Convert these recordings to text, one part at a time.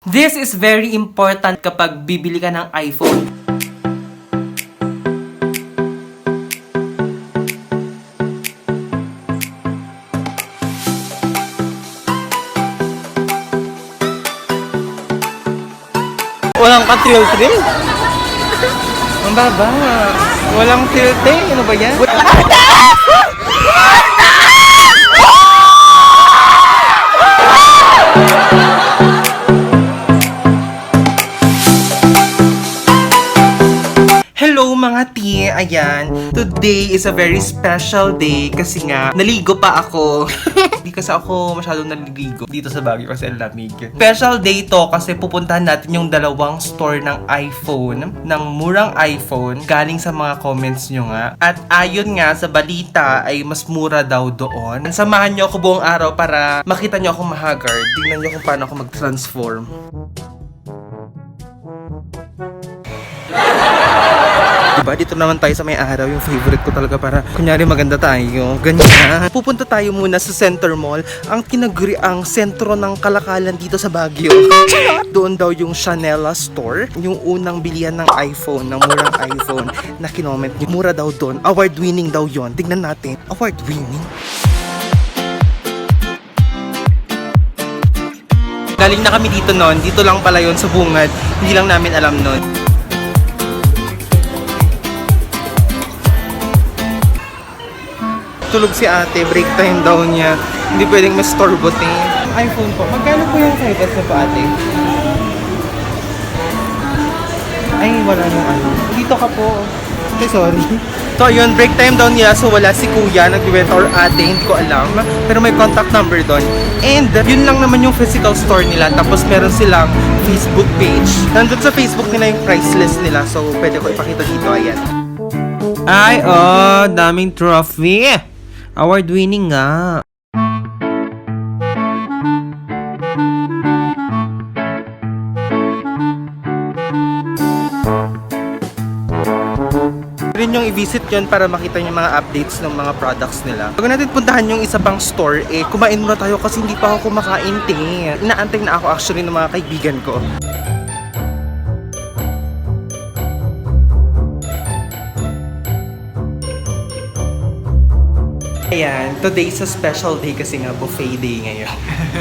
This is very important kapag bibili ka ng iPhone. Walang ka-thrill-thrill? Ang baba. Walang thrill-thrill. Ano ba yan? Hello mga ti! Ayan, today is a very special day kasi nga, naligo pa ako. Hindi kasi ako masyadong naliligo dito sa Baguio kasi ang lamig. Special day to kasi pupuntahan natin yung dalawang store ng iPhone, ng murang iPhone, galing sa mga comments nyo nga. At ayon nga sa balita ay mas mura daw doon. Samahan nyo ako buong araw para makita nyo akong mahagard. Tingnan nyo kung paano ako mag-transform. Diba? Dito naman tayo sa may araw, yung favorite ko talaga para kunyari maganda tayo. Ganyan. Pupunta tayo muna sa Center Mall, ang tinaguri ang sentro ng kalakalan dito sa Baguio. Doon daw yung Chanela store, yung unang bilihan ng iPhone, ng murang iPhone na kinoment. Mura daw doon. Award-winning daw yon. Tignan natin. Award-winning? Galing na kami dito noon. Dito lang pala yon sa bungad. Hindi lang namin alam noon. Tulog si ate, break time daw niya. Hindi pwedeng mastorbotin. iPhone po. Magkano po yung 5S na po ate? Ay, wala nung ano. Dito ka po. Okay, sorry. So, yun, break time daw niya. So, wala si kuya, nag-went or ate, hindi ko alam. Pero may contact number doon. And, yun lang naman yung physical store nila. Tapos, meron silang Facebook page. Nandun sa Facebook nila yung price list nila. So, pwede ko ipakita dito. Ayan. Ay, oh, daming trophy. Award-winning nga. Rin yung i-visit yun para makita yung mga updates ng mga products nila. Bago natin puntahan yung isa pang store, kumain muna tayo kasi hindi pa ako kumakain, te. Inaantay na ako actually ng mga kaibigan ko. Ayan, today is a special day kasi nga buffet day ngayon.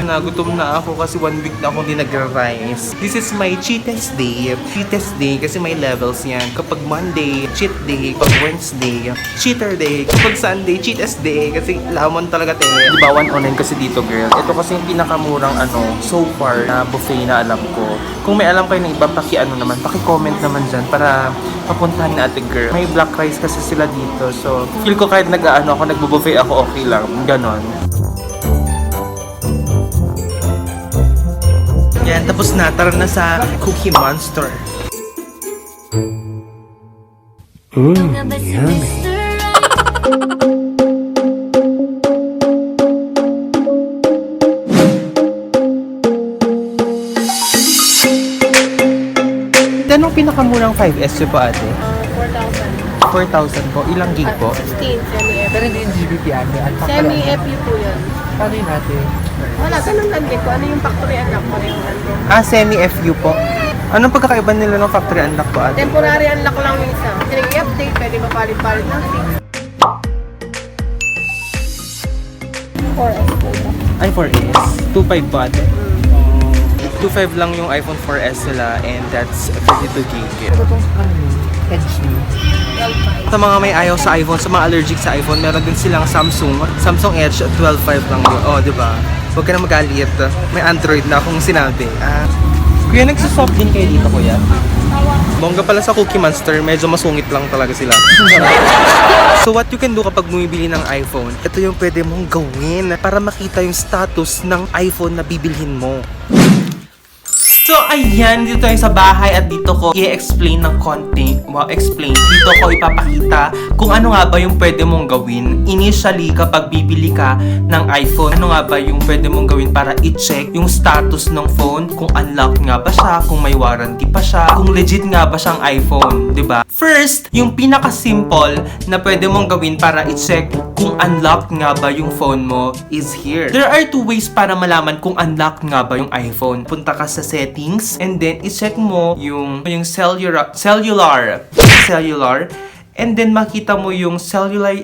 Nagutom na ako kasi 1 week na akong di nagra-rice. This is my cheatest day. Cheatest day kasi may levels yan. Kapag Monday, cheat day. Kapag Wednesday, cheater day. Kapag Sunday, cheatest day. Kasi lamon talaga tayo. Diba, 109 kasi dito, girl. Ito kasi yung pinakamurang so far na buffet na alam ko. Kung may alam kayo ng iba, paki-comment naman dyan para papuntahan na ate girl. May black rice kasi sila dito. So, feel ko kahit ako, nagbo-buffet ako, okay lang. Ganon. Yan, tapos na. Tara na sa Cookie Monster. Yummy. Anong pinakamurang 5S po ate? 4,000. 4,000 po. Ilang gig po? 16, semi-FU. Pero hindi yung GBP ate. Semi-FU po yun. Paano yun ate? Wala, ganun lang din ko. Ano yung factory unlock mo rin nandun? Semi-FU po. Anong pagkakaiba nila ng factory unlock po ate? Temporary unlock lang yung isa. Kasi nag-i-update, pwede mapalit-palit ng fix. 4S po ito. Ay, 4S. 2.5 po ate. 2.5 lang yung iPhone 4S nila and that's 32 gig. Pero itong edge mo. Sa mga may ayaw sa iPhone, sa mga allergic sa iPhone, meron din silang Samsung Edge 12.5 lang yun. Oh, diba? Huwag ka na magalit. May Android na akong sinabi. Kuya, nagsasoft din kayo dito, kuya? Bongga pala sa Cookie Monster, medyo masungit lang talaga sila. So what you can do kapag bumibili ng iPhone, ito yung pwede mong gawin para makita yung status ng iPhone na bibilhin mo. So, ayan, dito tayo sa bahay at dito ko i-explain ng konti. Dito ko ipapakita kung ano nga ba yung pwede mong gawin. Initially, kapag bibili ka ng iPhone, ano nga ba yung pwede mong gawin para i-check yung status ng phone, kung unlocked nga ba siya, kung may warranty pa siya, kung legit nga ba siyang iPhone, 'di ba? First, yung pinaka-simple na pwede mong gawin para i-check kung unlocked nga ba yung phone mo is here. There are two ways para malaman kung unlocked nga ba yung iPhone. Punta ka sa settings and then i-check mo yung cellular and then makita mo yung cellular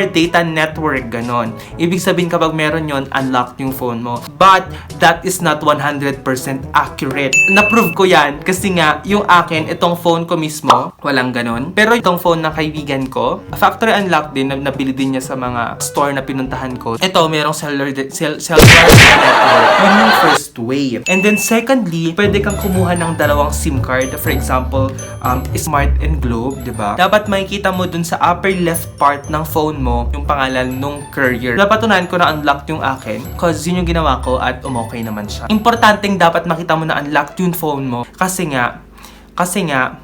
data network, ganon. Ibig sabihin kapag meron yon, unlocked yung phone mo. But, that is not 100% accurate. Na-prove ko yan kasi nga, yung akin, itong phone ko mismo, walang ganon. Pero itong phone ng kaibigan ko, factory unlocked din, nabili din niya sa mga store na pinuntahan ko. Ito, merong cellular network. Yun yung first way. And then secondly, pwede kang kumuha ng dalawang SIM card. For example, Smart and Globe, diba? Dapat makikita mo dun sa upper left part ng phone mo yung pangalan nung courier. Napatunayan ko na unlocked yung akin cause yun yung ginawa ko at umokay naman siya. Importanteng dapat makita mo na unlocked yung phone mo kasi nga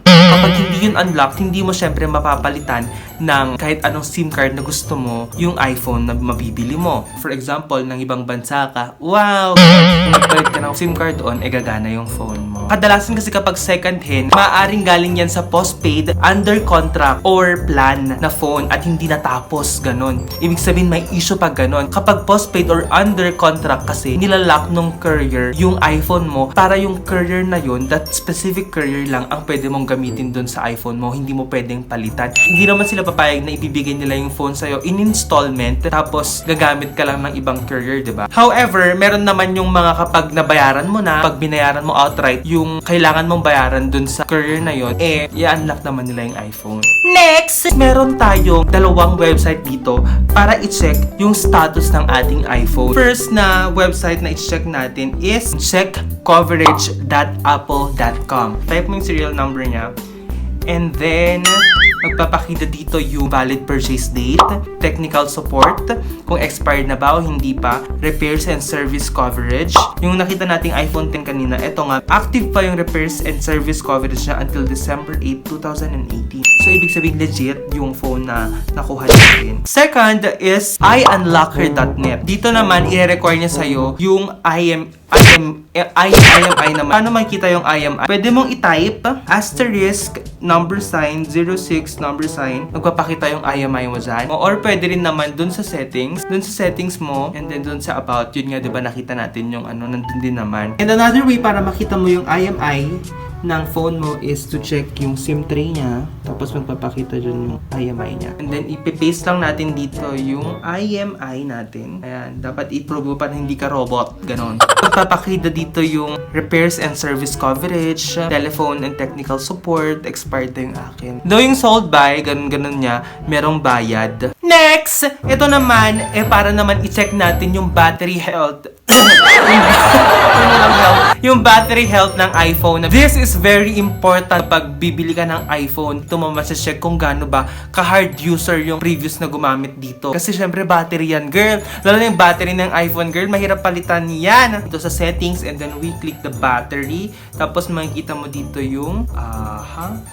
kapag hindi yun unlocked, hindi mo syempre mapapalitan ng kahit anong SIM card na gusto mo yung iPhone na mabibili mo. For example, ng ibang bansa ka, wow! Kung nagpalit ka ng SIM card doon, gagana yung phone mo. Kadalasan kasi kapag second hand, maaaring galing yan sa postpaid, under contract, or plan na phone at hindi natapos, ganon. Ibig sabihin may issue pag ganon. Kapag postpaid or under contract kasi, nilalock nung courier yung iPhone mo para yung courier na yun, that specific courier lang ang pwede mong gamitin dun sa iPhone mo, hindi mo pwedeng palitan. Hindi naman sila papayag na ibibigay nila yung phone sa'yo in installment tapos gagamit ka lang ng ibang courier, diba? However, meron naman yung mga kapag nabayaran mo na, pag binayaran mo outright, yung kailangan mong bayaran dun sa courier na yon, i-unlock naman nila yung iPhone. Next! Meron tayong dalawang website dito para i-check yung status ng ating iPhone. First na website na i-check natin is checkcoverage.apple.com. Type mo yung serial number niya. And then, magpapakita dito yung valid purchase date, technical support, kung expired na ba o hindi pa, repairs and service coverage. Yung nakita nating iPhone 10 kanina, eto nga, active pa yung repairs and service coverage niya until December 8, 2018. So, ibig sabihin legit yung phone na nakuha natin. Second is iUnlocker.net. Dito naman, i-require niya sa'yo yung IMI naman. Paano makikita yung IMI? Pwede mong i-type asterisk number sign 06 number sign. Magpapakita yung IMI mo dyan. Or pwede rin naman dun sa settings mo and then dun sa about. Yun nga, diba nakita natin yung nandun din naman. And another way para makita mo yung IMI ng phone mo is to check yung SIM tray niya. Tapos magpapakita dyan yung IMI niya. And then ipipaste lang natin dito yung IMI natin. Ayan. Dapat i-prove mo pa na hindi ka robot. Ganon. Magpapakita dito yung repairs and service coverage, telephone and technical support, expired na yung akin. Though yung sold by, ganun niya, merong bayad. Next! Ito naman, para naman i-check natin yung battery health. Yung battery health ng iPhone. This is very important pag bibili ka ng iPhone. Ito mo masya-check kung gaano ba ka-hard user yung previous na gumamit dito. Kasi syempre battery yan, girl. Lalo na yung battery ng iPhone, girl. Mahirap palitan yan. Ito sa settings and then we click the battery. Tapos makikita mo dito yung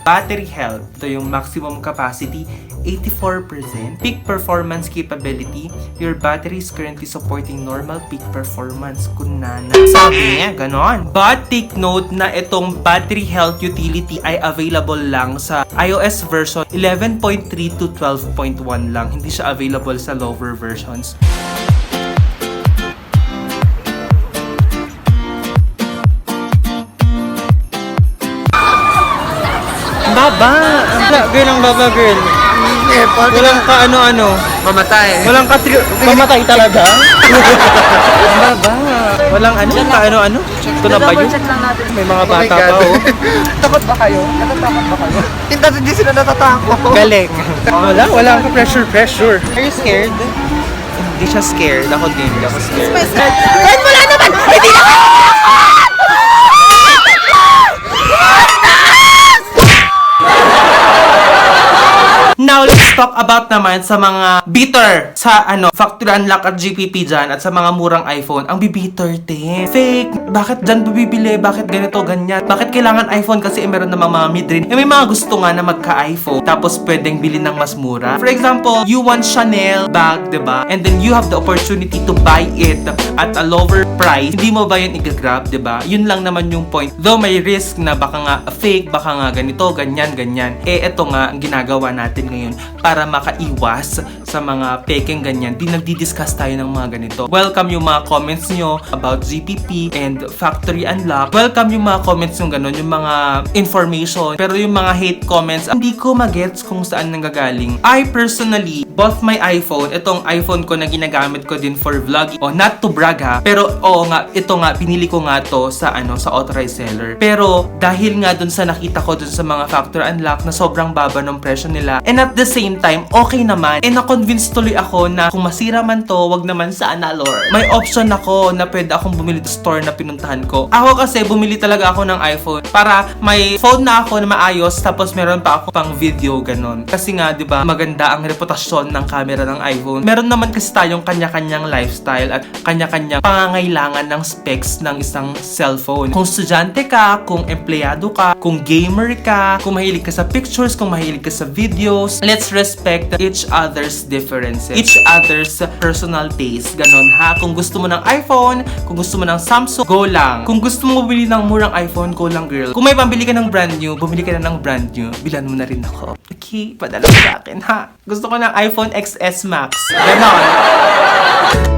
battery health. Ito yung maximum capacity, 84%. Peak performance capability. Your battery is currently supporting normal peak performance. Kunana. Sabi niya, ganon. But take note na itong battery health utility ay available lang sa iOS version 11.3 to 12.1 lang. Hindi siya available sa lower versions. Baba! Girl ang baba, girl. Walang ka ano-ano. Mamatay. Walang ka mamatay talaga? Ang baba. Walang ka ano-ano. Ito na ba yun? May mga bata pa, oh. Takot ba kayo? Natatakot ba kayo? Hindi sila natatakot. Galing. Wala ka pressure. Are you scared? Hindi siya scared. Ako din. Hindi ako scared. Kahit wala naman! Hindi na! Now, let's talk about naman sa mga bitter sa factory unlock at GPP dyan at sa mga murang iPhone. Ang bibitter, te. Fake. Bakit dyan bibili? Bakit ganito, ganyan? Bakit kailangan iPhone? Kasi meron namang mga mid-range. May mga gusto nga na magka-iPhone tapos pwedeng bilhin ng mas mura. For example, you want Chanel bag, diba? And then you have the opportunity to buy it at a lower price, hindi mo ba yun i-grab, diba? Yun lang naman yung point. Though may risk na baka nga fake, baka nga ganito, ganyan, ganyan. Eto nga ang ginagawa natin ngayon para makaiwas sa mga peking ganyan. Di nagdi-discuss tayo ng mga ganito. Welcome yung mga comments nyo about GPP and factory unlock. Welcome yung mga comments yung ganun, yung mga information. Pero yung mga hate comments, hindi ko magets kung saan nanggagaling. I personally bought my iPhone. Itong iPhone ko na ginagamit ko din for vlogging. Oh, not to brag ha. Pero ito nga, pinili ko nga to sa sa authorized seller. Pero dahil nga dun sa nakita ko dun sa mga factory unlock na sobrang baba ng presyo nila. And at the same time, okay naman. And na-convince tuloy ako na kung masira man to, wag naman sana, Lord. May option ako na pwede akong bumili sa store na pinuntahan ko. Ako kasi bumili talaga ako ng iPhone para may phone na ako na maayos tapos meron pa ako pang video ganon. Kasi nga, 'di ba, maganda ang reputasyon ng camera ng iPhone. Meron naman kasi tayong kanya-kanyang lifestyle at kanya-kanyang pangangailangan ng specs ng isang cellphone. Kung estudyante ka, kung empleyado ka, kung gamer ka, kung mahilig ka sa pictures, kung mahilig ka sa videos, let's respect each other's differences, each other's personal taste. Ganon ha. Kung gusto mo ng iPhone, kung gusto mo ng Samsung, go lang. Kung gusto mo bumili ng murang iPhone, go lang girl. Kung may pambili ka ng brand new, bumili ka na ng brand new, bilan mo na rin ako. Okay, padala sa akin ha. Gusto ko ng iPhone XS Max. Ganon.